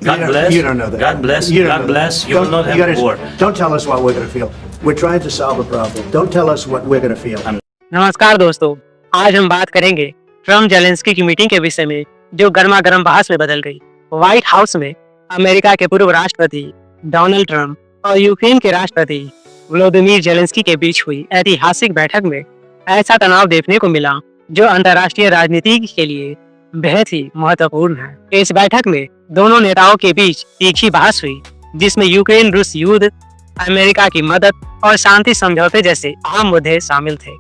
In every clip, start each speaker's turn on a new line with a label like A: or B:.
A: God bless.
B: You don't know that.
A: God bless.
B: You don't
A: God
B: know
A: bless.
B: that.
A: You will not
B: you
A: have
B: gotta-
A: war.
B: Don't tell us what we're going to feel. We're trying to solve a problem. Don't tell us what we're going to feel.
C: नमस्कार दोस्तों, आज हम बात करेंगे Trump Zelensky की meeting के विषय में जो गर्मा गर्म बहस में बदल गई। व्हाइट हाउस में अमेरिका के पूर्व राष्ट्रपति डोनाल्ड ट्रम्प और यूक्रेन के राष्ट्रपति व्लादिमीर जेलेंस्की के बीच हुई ऐतिहासिक बैठक में ऐसा तनाव देखने को मिला जो अंतर्राष्ट्रीय राजनीति के लिए बेहद ही महत्वपूर्ण है। इस बैठक में दोनों नेताओं के बीच तीखी बहस हुई जिसमें यूक्रेन रूस युद्ध, अमेरिका की मदद और शांति समझौते जैसे अहम मुद्दे शामिल थे।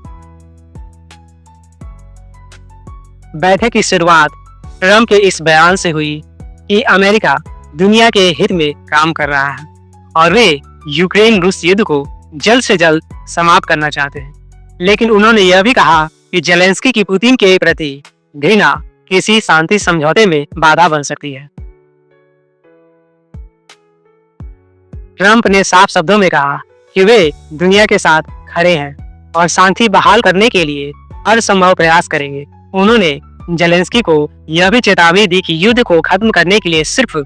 C: बैठक की शुरुआत ट्रम्प के इस बयान से हुई कि अमेरिका दुनिया के हित में काम कर रहा है और वे यूक्रेन रूस युद्ध को जल्द से जल्द समाप्त करना चाहते हैं, लेकिन उन्होंने यह भी कहा कि जेलेंस्की की पुतिन के प्रति घृणा किसी शांति समझौते में बाधा बन सकती है। ट्रम्प ने साफ शब्दों में कहा कि वे दुनिया के साथ खड़े हैं और शांति बहाल करने के लिए हर संभव प्रयास करेंगे। उन्होंने जेलेंस्की को यह भी चेतावनी दी कि युद्ध को खत्म करने के लिए सिर्फ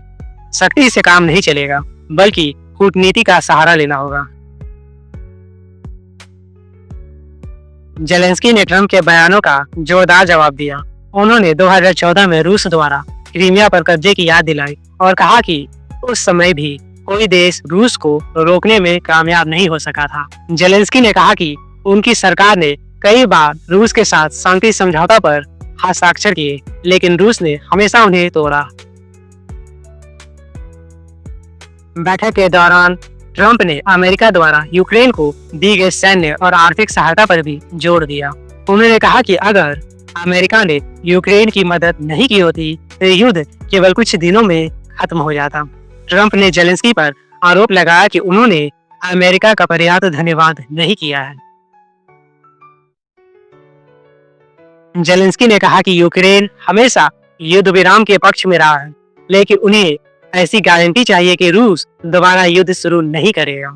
C: शक्ति से काम नहीं चलेगा, बल्कि कूटनीति का सहारा लेना होगा। जेलेंस्की ने ट्रम्प के बयानों का जोरदार जवाब दिया। उन्होंने 2014 में रूस द्वारा क्रीमिया पर कब्जे की याद दिलाई और कहा कि उस समय भी कोई देश रूस को रोकने में कामयाब नहीं हो सका था। जेलेंस्की ने कहा कि उनकी सरकार ने कई बार रूस के साथ शांति समझौता पर हस्ताक्षर किए, लेकिन रूस ने हमेशा उन्हें तोड़ा। बैठक के दौरान ट्रम्प ने अमेरिका द्वारा यूक्रेन को दी गई सैन्य और आर्थिक सहायता पर भी जोर दिया। उन्होंने कहा कि अगर अमेरिका ने यूक्रेन की मदद नहीं की होती तो युद्ध केवल कुछ दिनों में खत्म हो जाता। ट्रम्प ने जेलेंस्की पर आरोप लगाया कि उन्होंने अमेरिका का पर्याप्त धन्यवाद नहीं किया है। जेलेंस्की ने कहा कि यूक्रेन हमेशा युद्ध विराम के पक्ष में रहा है, लेकिन उन्हें ऐसी गारंटी चाहिए कि रूस दोबारा युद्ध शुरू नहीं करेगा।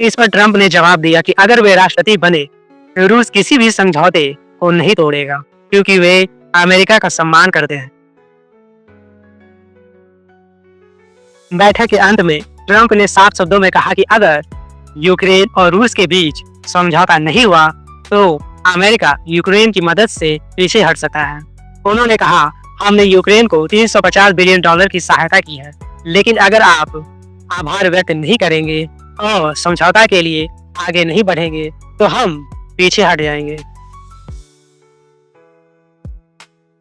C: इस पर ट्रम्प ने जवाब दिया कि अगर वे राष्ट्रपति बने तो रूस किसी भी समझौते को नहीं तोड़ेगा, क्योंकि वे अमेरिका का सम्मान करते हैं। बैठक के अंत में ट्रम्प ने साफ शब्दों में कहा कि अगर यूक्रेन और रूस के बीच समझौता नहीं हुआ तो अमेरिका यूक्रेन की मदद से पीछे हट सकता है। उन्होंने कहा, हमने यूक्रेन को $350 बिलियन की सहायता की है, लेकिन अगर आप आभार व्यक्त नहीं करेंगे और समझौता के लिए आगे नहीं बढ़ेंगे तो हम पीछे हट जाएंगे।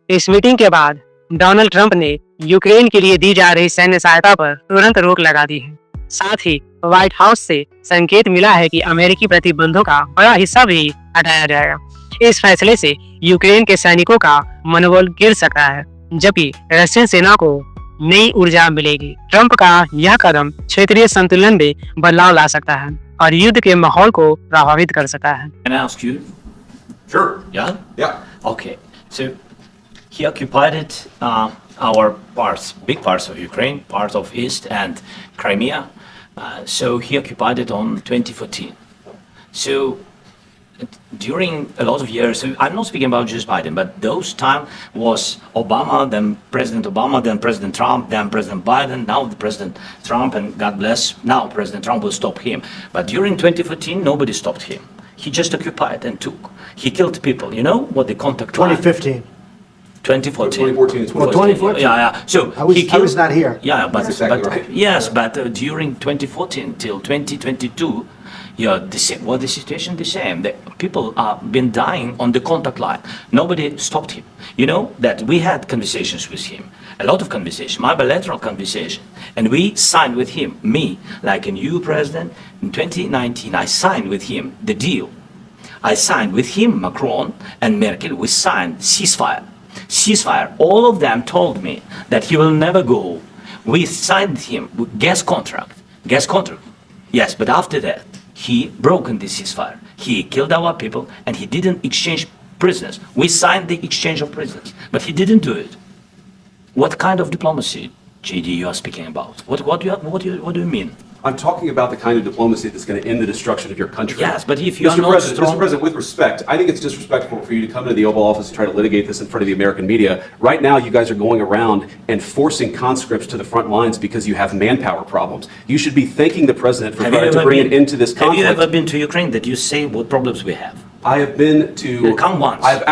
C: इस मीटिंग के बाद डोनाल्ड ट्रम्प ने यूक्रेन के लिए दी जा रही सैन्य सहायता पर तुरंत रोक लगा दी है। साथ ही व्हाइट हाउस से संकेत मिला है कि अमेरिकी प्रतिबंधों का बड़ा हिस्सा भी हटाया जाएगा। इस फैसले से यूक्रेन के सैनिकों का मनोबल गिर सकता है, जबकि रशियन सेना को नई ऊर्जा मिलेगी। ट्रम्प का यह कदम क्षेत्रीय संतुलन में बदलाव ला सकता है और युद्ध के माहौल को प्रभावित कर सकता है।
A: Can I ask you?
D: Sure.
A: Yeah?
D: Yeah.
A: Okay. So he occupied our parts, big parts of Ukraine, parts of East and Crimea. So he occupied it on 2014. So during a lot of years, so I'm not speaking about just Biden, but those time was Obama, then President Obama, then President Trump, then President Biden, now the President Trump, and God bless, now President Trump will stop him. But during 2014, nobody stopped him. He just occupied and took. He killed people. You know what the contact line?
B: 2015.
A: 2014.
D: 2014 is
B: Well, 2014.
A: Yeah. So
B: I was not here.
A: Yeah, but,
D: That's exactly
A: but
D: right.
A: yes, but during 2014 till 2022, yeah, the situation the same. The people have been dying on the contact line. Nobody stopped him. You know that we had conversations with him, a lot of conversation, my bilateral conversation, and we signed with him. Me, like a new president in 2019, I signed with him the deal. I signed with him, Macron and Merkel. We signed ceasefire. All of them told me that he will never go. We signed him with gas contract. Yes, but after that, he broken the ceasefire. He killed our people and he didn't exchange prisoners. We signed the exchange of prisoners, but he didn't do it. What kind of diplomacy, JD, you are speaking about? What do you mean?
D: I'm talking about the kind of diplomacy that's going to end the destruction of your country.
A: Yes, but if you are not strong...
D: Mr. President, with respect, I think it's disrespectful for you to come into the Oval Office and try to litigate this in front of the American media. Right now, you guys are going around and forcing conscripts to the front lines because you have manpower problems. You should be thanking the president for trying to bring an end to this conflict.
A: Have you ever been to Ukraine that you say what problems we have?
D: I have been to.
A: Come once.
D: I've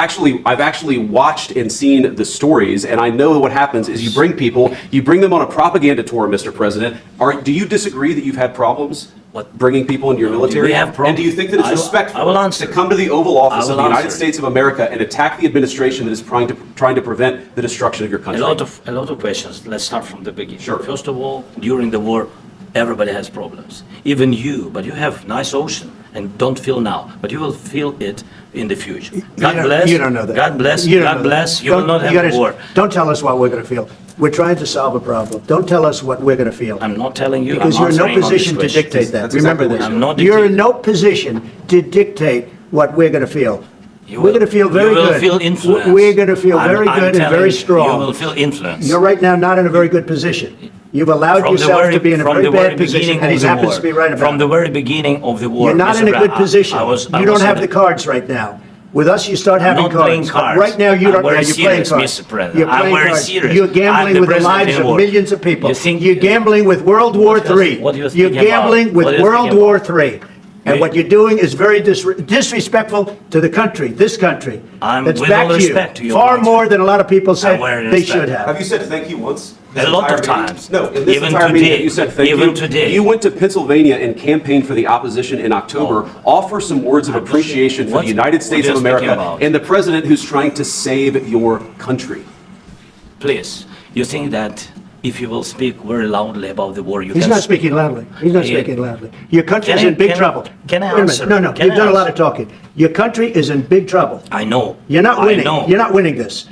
D: actually watched and seen the stories, and I know what happens is you bring people, you bring them on a propaganda tour, Mr. President. Do you disagree that you've had problems?
A: What?
D: Bringing people into your military?
A: We have problems.
D: And do you think that it's respectful
A: I will answer.
D: to come to the Oval Office of the United States of America and attack the administration that is trying to prevent the destruction of your country?
A: A lot of questions. Let's start from the beginning.
D: Sure.
A: First of all, during the war, everybody has problems. Even you, but you have nice ocean and don't feel now, but you will feel it in the future. God bless.
B: You don't know that.
A: God bless.
B: You don't
A: God
B: know
A: bless.
B: that.
A: You will not have a war.
B: Don't tell us what we're going to feel. We're trying to solve a problem. Don't tell us what we're going to feel.
A: I'm not telling you.
B: Because
A: I'm
B: you're in no
A: answering on this
B: position to
A: question.
B: dictate that.
D: That's
B: Remember
D: exactly
B: this.
D: what
A: I'm not
B: You're in
A: dictating.
B: no position to dictate what we're going to feel.
A: You
B: We're going to feel very
A: You will
B: good.
A: feel influence.
B: We're going to feel very
A: I'm
B: good and
A: telling
B: very
A: you,
B: strong.
A: You will feel influence.
B: You're right now not in a very good position. You've allowed
A: From the
B: yourself
A: very-
B: to be in a
A: from
B: very
A: the very
B: bad position,
A: beginning
B: and
A: of
B: he
A: the
B: happens
A: war.
B: to be right about
A: From
B: it.
A: the very beginning of the war.
B: You're not
A: Mr.
B: in a good
A: Brown,
B: position. You don't have the cards right now. With us, you start having
A: not playing
B: cards.
A: cards.
B: Right now, you
A: I'm
B: don't.
A: very
B: You're playing
A: serious,
B: cards.
A: Mr. President.
B: You're
A: I'm
B: playing
A: very
B: cards.
A: serious.
B: You're gambling
A: I'm the
B: with the
A: president
B: lives
A: in
B: of
A: war.
B: millions of people.
A: You think-
B: You're gambling with World War III.
A: What do you
B: You're
A: think
B: gambling
A: about?
B: with
A: What do you
B: World
A: think
B: War
A: about?
B: III. And what you're doing is very disrespectful to the country, this country.
A: I'm
B: That's
A: with
B: back
A: all
B: to you.
A: respect to your
B: Far
A: country.
B: more than a lot of people said
A: I'm very
B: they
A: respect.
B: should have.
D: Have you said thank you once?
A: A lot of
D: Entire meeting?
A: times.
D: No, in this
A: Even
D: entire
A: today.
D: meeting, you said thank
A: Even
D: you.
A: today.
D: You went to Pennsylvania and campaigned for the opposition in October. Offer some words of appreciation for
A: What-
D: the United States
A: what
D: of
A: are you speaking
D: America
A: about?
D: and the president who's trying to save your country.
A: Please, you think that if you will speak very loudly about the war, you
B: He's
A: can...
B: not speaking loudly. He's not
A: Yeah.
B: speaking loudly. Your country is
A: Can I-
B: in big
A: can I-
B: trouble.
A: can I
B: Wait a minute.
A: answer?
B: No, no.
A: Can
B: You've
A: I
B: done a lot
A: answer?
B: of talking. Your country is in big trouble.
A: I know.
B: You're not winning.
A: I know.
B: You're not winning this.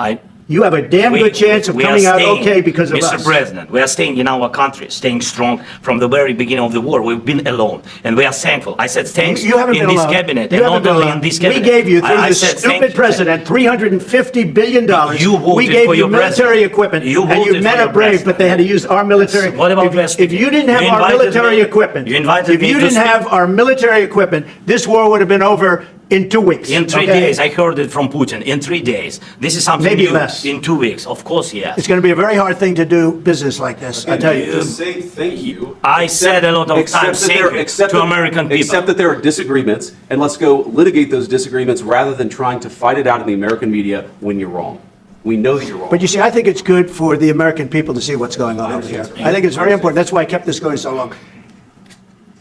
B: You have a damn good chance of
A: we are
B: coming out
A: staying,
B: okay because of
A: Mr.
B: us.
A: President, we are staying in our country, staying strong from the very beginning of the war. We've been alone, and we are thankful. I said thanks
B: You haven't
A: in
B: been
A: this
B: alone.
A: cabinet,
B: You
A: and
B: haven't
A: not
B: been
A: only
B: alone.
A: in this cabinet.
B: We gave you, through
A: I
B: the
A: said thank
B: stupid
A: you.
B: president, $350 billion.
A: You voted
B: We gave
A: for
B: you
A: your
B: military
A: president.
B: equipment,
A: You
B: and you
A: voted
B: men
A: for
B: are
A: your
B: brave,
A: president.
B: but they had to use our military.
A: What about
B: If you didn't have
A: You
B: our
A: invited
B: military
A: me-
B: equipment,
A: you invited
B: if
A: me
B: you
A: to
B: didn't
A: speak.
B: have our military equipment, this war would have been over in 2 weeks.
A: In 3
B: okay?
A: days, I heard it from Putin. In 3 days, this is something
B: Maybe
A: new.
B: less.
A: In 2 weeks, of course, yes.
B: It's going to be a very hard thing to do business like this, I tell you.
D: Just say thank you.
A: I said a lot of
D: Except
A: times
D: that
A: thank
D: there-
A: you
D: except
A: to
D: that-
A: American people.
D: Except that there are disagreements, and let's go litigate those disagreements rather than trying to fight it out in the American media when you're wrong. We know that you're wrong.
B: But you see, I think it's good for the American people to see what's going on over here. I think it's very important. That's why I kept this going so long.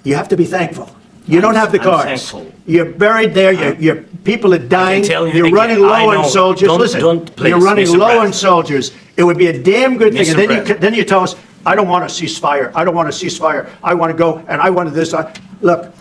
B: You have to be thankful. You don't have the
A: I'm
B: cards.
A: thankful.
B: You're buried there. Your people are dying.
A: tell you
B: You're
A: again,
B: running
A: I
B: low on
A: know.
B: soldiers.
A: Don't-
B: Listen,
A: don't, please,
B: you're running
A: Mr.
B: low on
A: President.
B: soldiers. It would be a damn good thing.
A: Mr.
B: And
A: President.
B: then you tell us, I don't want a ceasefire. I don't want a ceasefire. I want to go and I wanted this. Look,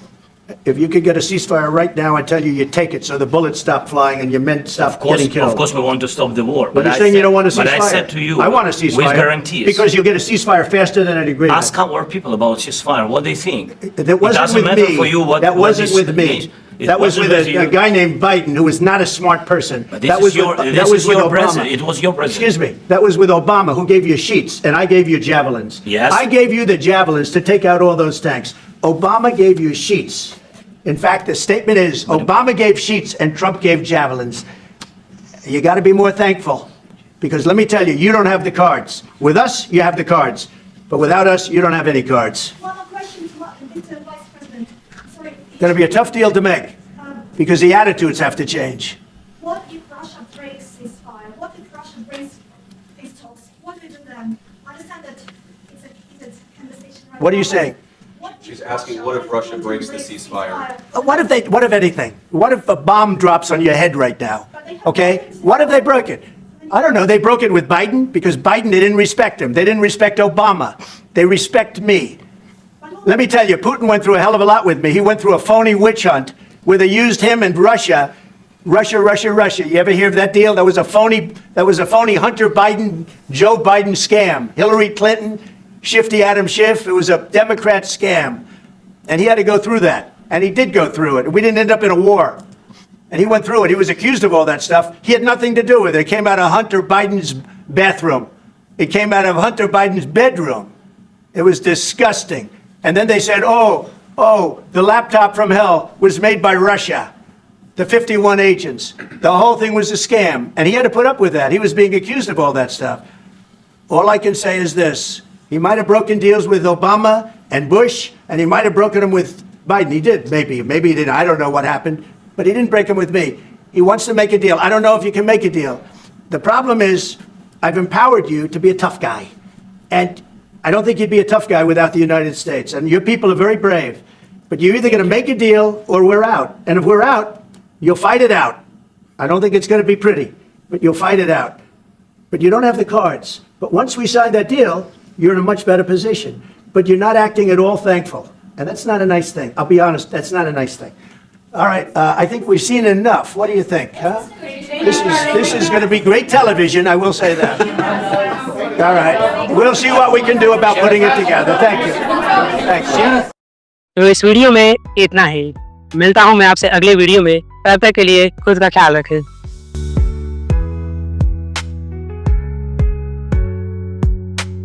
B: if you could get a ceasefire right now, I tell you, you take it so the bullets stop flying and your men stop getting killed.
A: Of course, we want to stop the war.
B: But you're saying you don't want a ceasefire.
A: But I said to you,
B: I want a ceasefire.
A: with guarantees.
B: Because you'll get a ceasefire faster than an agreement.
A: Ask our people about ceasefire, what they think.
B: That
A: It
B: wasn't
A: doesn't
B: with
A: matter
B: me.
A: for you what
B: That
A: what
B: wasn't
A: this
B: with me.
A: means. It
B: That was
A: wasn't
B: with
A: you.
B: a guy named Biden, who was not a smart person.
A: But this
B: That
A: is
B: was
A: your-
B: with,
A: this
B: that was
A: is
B: with
A: your
B: Obama.
A: president. It was your president.
B: Excuse me. That was with Obama, who gave you sheets, and I gave you javelins.
A: Yes.
B: I gave you the javelins to take out all those tanks. Obama gave you sheets. In fact, the statement is Obama gave sheets and Trump gave javelins. You got to be more thankful, because let me tell you, you don't have the cards. With us, you have the cards, but without us, you don't have any cards.
E: One more question to Mr. Vice President. Sorry.
B: Going to be a tough deal to make, because the attitudes have to change.
E: What if Russia breaks ceasefire? What if Russia breaks peace talks? What do we do then? I understand that it's a heated conversation right
B: What are you
E: now,
B: saying?
E: but
D: She's asking, what if Russia breaks the ceasefire?
B: What if anything? What if a bomb drops on your head right now? Okay? What if they broke it? I don't know. They broke it with Biden because Biden, they didn't respect him. They didn't respect Obama. They respect me. Let me tell you, Putin went through a hell of a lot with me. He went through a phony witch hunt where they used him and Russia. Russia. You ever hear of that deal? That was a phony Hunter Biden, Joe Biden scam. Hillary Clinton, Shifty Adam Schiff. It was a Democrat scam. And he had to go through that. And he did go through it. We didn't end up in a war. And he went through it. He was accused of all that stuff. He had nothing to do with it. It came out of Hunter Biden's bathroom. It came out of Hunter Biden's bedroom. It was disgusting. And then they said, oh, the laptop from hell was made by Russia. The 51 agents. The whole thing was a scam. And he had to put up with that. He was being accused of all that stuff. All I can say is this. He might have broken deals with Obama and Bush, and he might have broken them with Biden. He did, maybe. Maybe he didn't. I don't know what happened. But he didn't break them with me. He wants to make a deal. I don't know if you can make a deal. The problem is, I've empowered you to be a tough guy. And I don't think you'd be a tough guy without the United States. And your people are very brave. But you're either going to make a deal or we're out. And if we're out, you'll fight it out. I don't think it's going to be pretty, but you'll fight it out. But you don't have the cards. But once we sign that deal, you're in a much better position. But you're not acting at all thankful. And that's not a nice thing. I'll be honest, that's not a nice thing. All right, I think we've seen enough. What do you think? Huh? This is going to be great television, I will say that. All right, we'll see what we can do about putting it together. Thank you. Thank you.
C: तो इस video में इतना ही। मिलता हूँ मैं आपसे अगले video में। तब तक के लिए खुद का ख्याल रखें।